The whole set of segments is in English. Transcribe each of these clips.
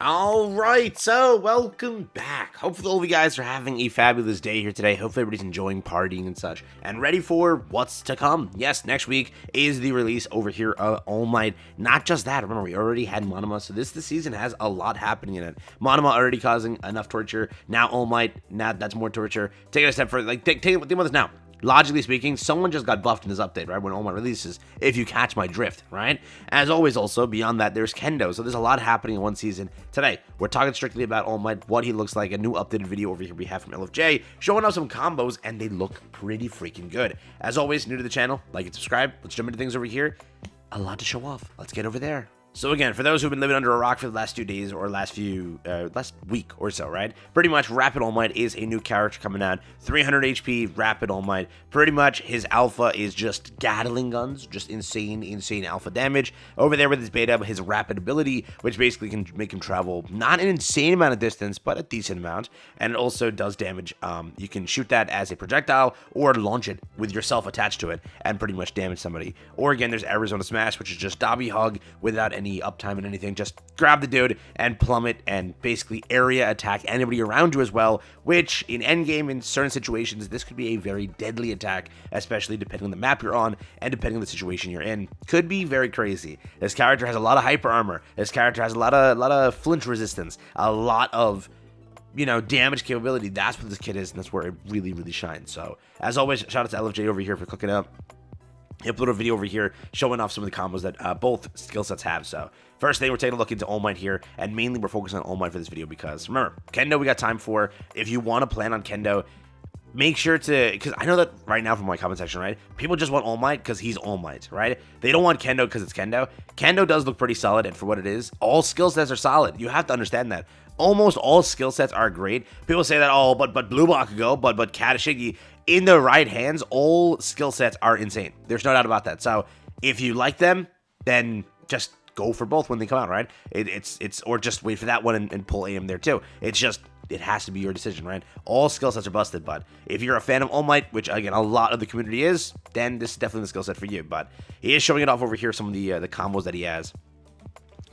All right, so welcome back. Hopefully, all of you guys are having a fabulous day here today. Hopefully, everybody's enjoying partying and such, and ready for what's to come. Yes, next week is the release over here of All Might. Not just that, remember we already had Monoma, so this season has a lot happening in it. Monoma already causing enough torture. Now All Might, now that's more torture. Take it a step further. Like think about this now. Logically speaking, someone just got buffed in this update, right? When All Might releases, if you catch my drift, right? As always, also, beyond that, there's Kendo. So there's a lot happening in one season. Today, we're talking strictly about All Might, what he looks like, a new updated video over here we have from LFJ, showing off some combos, and they look pretty freaking good. As always, new to the channel, like and subscribe. Let's jump into things over here. A lot to show off. Let's get over there. So again, for those who've been living under a rock for the last 2 days or last week or so, right? Pretty much Rapid All Might is a new character coming out. 300 HP, Rapid All Might. Pretty much his alpha is just Gatling guns, just insane alpha damage. Over there with his beta, his rapid ability, which basically can make him travel not an insane amount of distance, but a decent amount. And it also does damage. You can shoot that as a projectile or launch it with yourself attached to it and pretty much damage somebody. Or again, there's Arizona Smash, which is just Dobby Hug without any uptime and anything. Just grab the dude and plummet and basically area attack anybody around you as well, which in endgame in certain situations this could be a very deadly attack, especially depending on the map you're on and depending on the situation you're in. Could be very crazy. This character has a lot of hyper armor. This character has a lot of flinch resistance, a lot of damage capability. That's what this kid is, and that's where it really shines. So as always, shout out to LFJ over here for cooking up. He uploaded a video over here showing off some of the combos that both skill sets have. So first thing, we're taking a look into All Might here, and mainly we're focusing on All Might for this video because remember, Kendo we got time for. If you want to plan on Kendo, make sure to, because I know that right now from my comment section, right, people just want All Might because he's All Might, right? They don't want Kendo because it's Kendo. Kendo does look pretty solid, and for what it is, all skill sets are solid. You have to understand that. Almost all skill sets are great. People say that, oh, but Blue Bakugo, but Katashigi. In the right hands, all skill sets are insane. There's no doubt about that. So if you like them, then just go for both when they come out, right? It's or just wait for that one and pull AM there too. It's just, it has to be your decision, right? All skill sets are busted, but if you're a fan of All Might, which again a lot of the community is, then this is definitely the skill set for you. But he is showing it off over here, some of the combos that he has.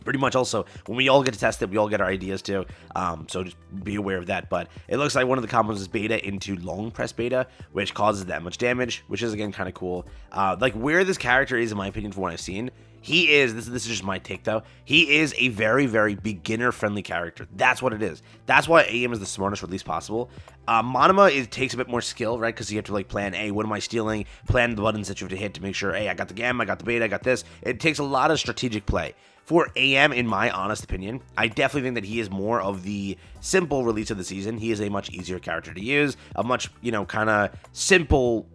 Pretty much also, when we all get to test it, we all get our ideas too, so just be aware of that. But it looks like one of the combos is beta into long press beta, which causes that much damage, which is again kind of cool. Like where this character is, in my opinion, from what I've seen, he is, this is just my take though, he is a very beginner friendly character. That's what it is. That's why AM is the smartest or least possible. Monoma takes a bit more skill, right? Because you have to like plan, hey, what am I stealing? Plan the buttons that you have to hit to make sure, hey, I got the gamma, I got the beta, I got this. It takes a lot of strategic play. For AM, in my honest opinion, I definitely think that he is more of the simple release of the season. He is a much easier character to use, a much, kind of simple,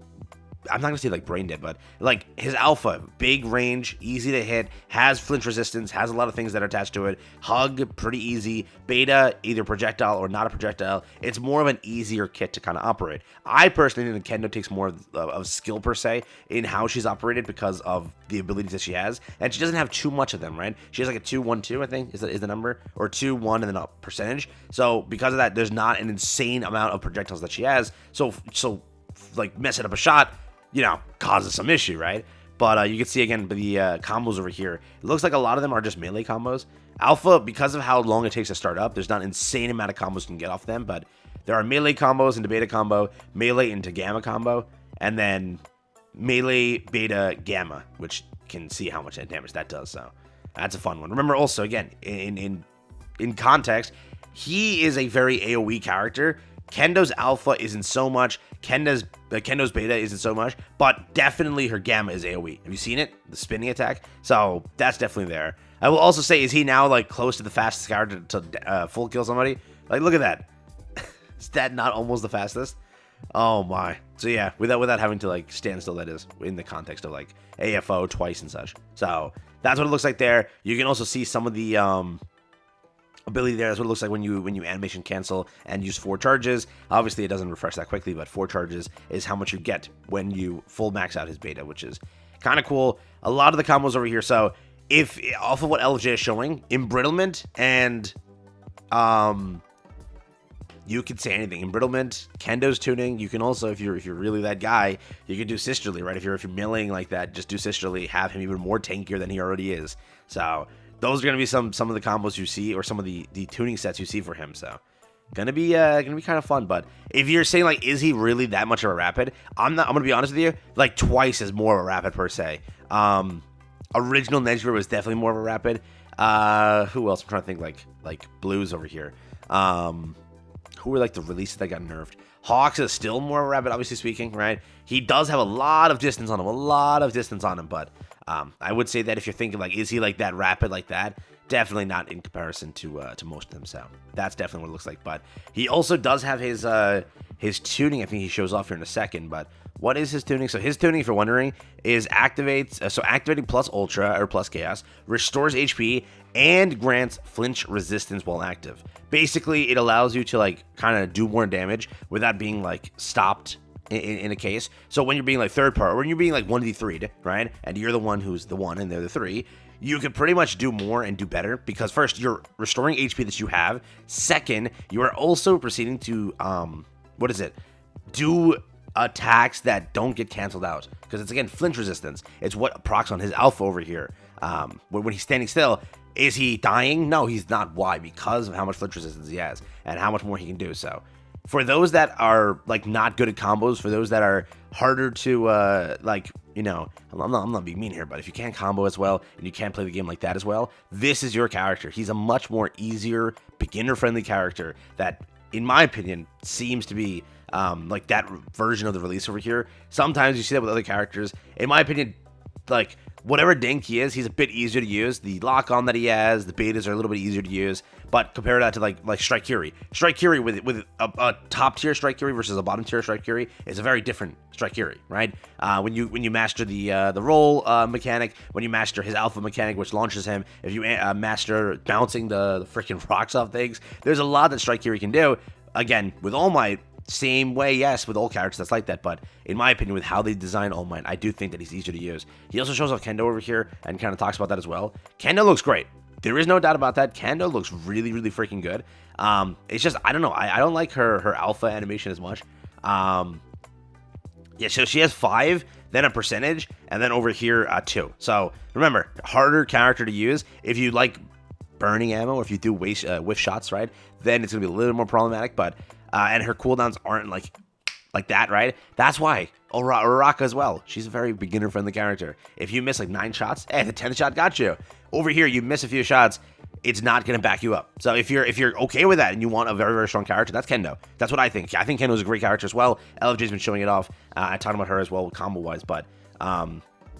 I'm not going to say like brain dead, but like his alpha, big range, easy to hit, has flinch resistance, has a lot of things that are attached to it. Hug, pretty easy. Beta, either projectile or not a projectile. It's more of an easier kit to kind of operate. I personally think that Kendo takes more of skill per se in how she's operated because of the abilities that she has. And she doesn't have too much of them, right? She has like a 2-1-2, I think, is the number, or 2-1 and then a percentage. So because of that, there's not an insane amount of projectiles that she has. So like messing up a shot, causes some issue, right? But you can see again the combos over here. It looks like a lot of them are just melee combos. Alpha, because of how long it takes to start up, there's not an insane amount of combos you can get off them, but there are melee combos into beta combo, melee into gamma combo, and then melee, beta, gamma, which can see how much damage that does. So that's a fun one. Remember also, again, in context, he is a very AoE character. Kendo's alpha isn't so much. Kendo's beta isn't so much, but definitely her gamma is AoE. Have you seen it? The spinning attack? So that's definitely there. I will also say, is he now like close to the fastest character to full kill somebody? Like, look at that. Is that not almost the fastest? Oh my. So yeah, without having to like stand still, that is, in the context of like AFO twice and such. So that's what it looks like there. You can also see some of the ability there. That's what it looks like when you animation cancel and use 4 charges. Obviously it doesn't refresh that quickly, but 4 charges is how much you get when you full max out his beta, which is kind of cool. A lot of the combos over here. So if off of what LJ is showing, embrittlement and you could say anything. Embrittlement, Kendo's tuning. You can also, if you're really that guy, you can do sisterly, right? If you're milling like that, just do sisterly. Have him even more tankier than he already is. So those are gonna be some of the combos you see, or some of the tuning sets you see for him. So gonna be kind of fun. But if you're saying like, is he really that much of a rapid? I'm gonna be honest with you, like twice as more of a rapid per se. Original Nejire was definitely more of a rapid. Who else? I'm trying to think, like Blues over here. Who were like the releases that got nerfed? Hawks is still more rapid, obviously speaking, right? He does have a lot of distance on him, but I would say that if you're thinking like, is he like that rapid like that? Definitely not in comparison to most of them. So that's definitely what it looks like. But he also does have his tuning. I think he shows off here in a second. But what is his tuning? So his tuning, if you're wondering, is activating plus Ultra or plus Chaos, restores HP, and grants flinch resistance while active. Basically, it allows you to like kind of do more damage without being like stopped in a case. So when you're being like third part, or when you're being like 1v3'd, right, and you're the one who's the 1 and they're the 3, you can pretty much do more and do better, because first, you're restoring HP that you have. Second, you are also proceeding to do attacks that don't get canceled out, because it's again flinch resistance. It's what procs on his alpha over here. When he's standing still, is he dying? No, he's not. Why? Because of how much flinch resistance he has and how much more he can do. So for those that are like not good at combos, for those that are harder to I'm not being mean here, but if you can't combo as well and you can't play the game like that as well, this is your character. He's a much more easier, beginner-friendly character that, in my opinion, seems to be like that version of the release over here. Sometimes you see that with other characters. In my opinion, like whatever dink he is, he's a bit easier to use. The lock-on that he has, the betas are a little bit easier to use. But compare that to like Strike Curie. Strike Curie with a top-tier Strike Curie versus a bottom-tier Strike Curie is a very different Strike Curie, right? When you master the roll mechanic, when you master his alpha mechanic, which launches him, if you master bouncing the freaking rocks off things, there's a lot that Strike Curie can do. Again, with All Might, same way, yes, with all characters that's like that, but in my opinion, with how they design All Might, I do think that he's easier to use. He also shows off Kendo over here and kind of talks about that as well. Kendo looks great. There is no doubt about that. Kendo looks really, really freaking good. It's just, I don't know, I don't like her alpha animation as much. Yeah, so she has 5, then a percentage, and then over here, 2. So remember, harder character to use. If you like burning ammo, or if you do whiff shots, right, then it's going to be a little more problematic, but and her cooldowns aren't like that, right? That's why Uraraka as well. She's a very beginner-friendly character. If you miss like 9 shots, the 10th shot got you. Over here, you miss a few shots, it's not going to back you up. So if you're okay with that and you want a very, very strong character, that's Kendo. That's what I think. I think Kendo's a great character as well. LFJ's been showing it off. I talked about her as well combo-wise, but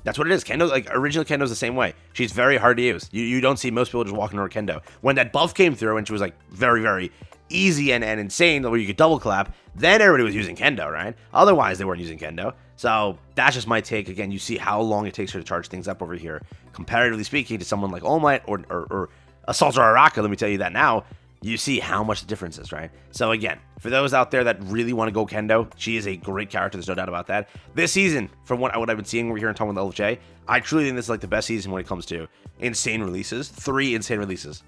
that's what it is. Kendo, like, original Kendo's the same way. She's very hard to use. You don't see most people just walking over Kendo. When that buff came through and she was like very, very easy and insane, where you could double clap, then everybody was using Kendo, right? Otherwise, they weren't using Kendo. So that's just my take. Again, you see how long it takes her to charge things up over here, comparatively speaking to someone like All Might or Assault or Uraraka. Let me tell you that now. You see how much the difference is, right? So again, for those out there that really want to go Kendo, she is a great character. There's no doubt about that. This season, from what I've been seeing over here and talking with LFJ, I truly think this is like the best season when it comes to insane releases. 3 insane releases.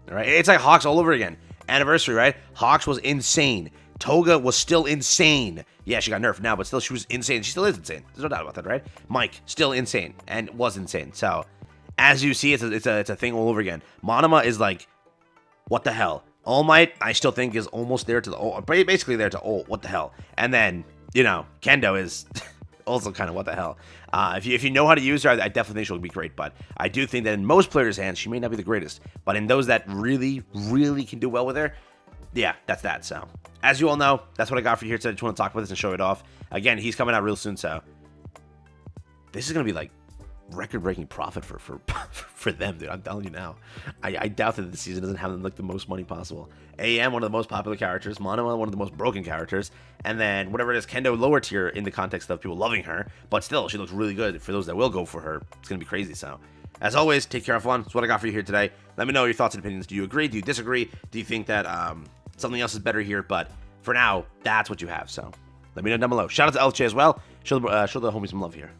All right, it's like Hawks all over again. Anniversary, right? Hawks was insane. Toga was still insane. Yeah, she got nerfed now, but still, she was insane. She still is insane. There's no doubt about that, right? Mike, still insane, and was insane. So, as you see, it's a thing all over again. Monoma is like, what the hell? All Might, I still think, is almost there to the basically there to what the hell? And then, Kendo is also kind of what the hell. If you know how to use her, I definitely think she'll be great. But I do think that in most players' hands, she may not be the greatest. But in those that really, really can do well with her, yeah, that's that. So, as you all know, that's what I got for you here today. I just want to talk about this and show it off. Again, he's coming out real soon, so this is going to be like record-breaking profit for them, dude. I'm telling you now. I doubt that this season doesn't have them like the most money possible. AM, one of the most popular characters. Monoma, one of the most broken characters. And then whatever it is, Kendo, lower tier in the context of people loving her. But still, she looks really good. For those that will go for her, it's going to be crazy. So, as always, take care, have fun. That's what I got for you here today. Let me know your thoughts and opinions. Do you agree? Do you disagree? Do you think that something else is better here? But for now, that's what you have. So, let me know down below. Shout out to LJ as well. Show the homies some love here.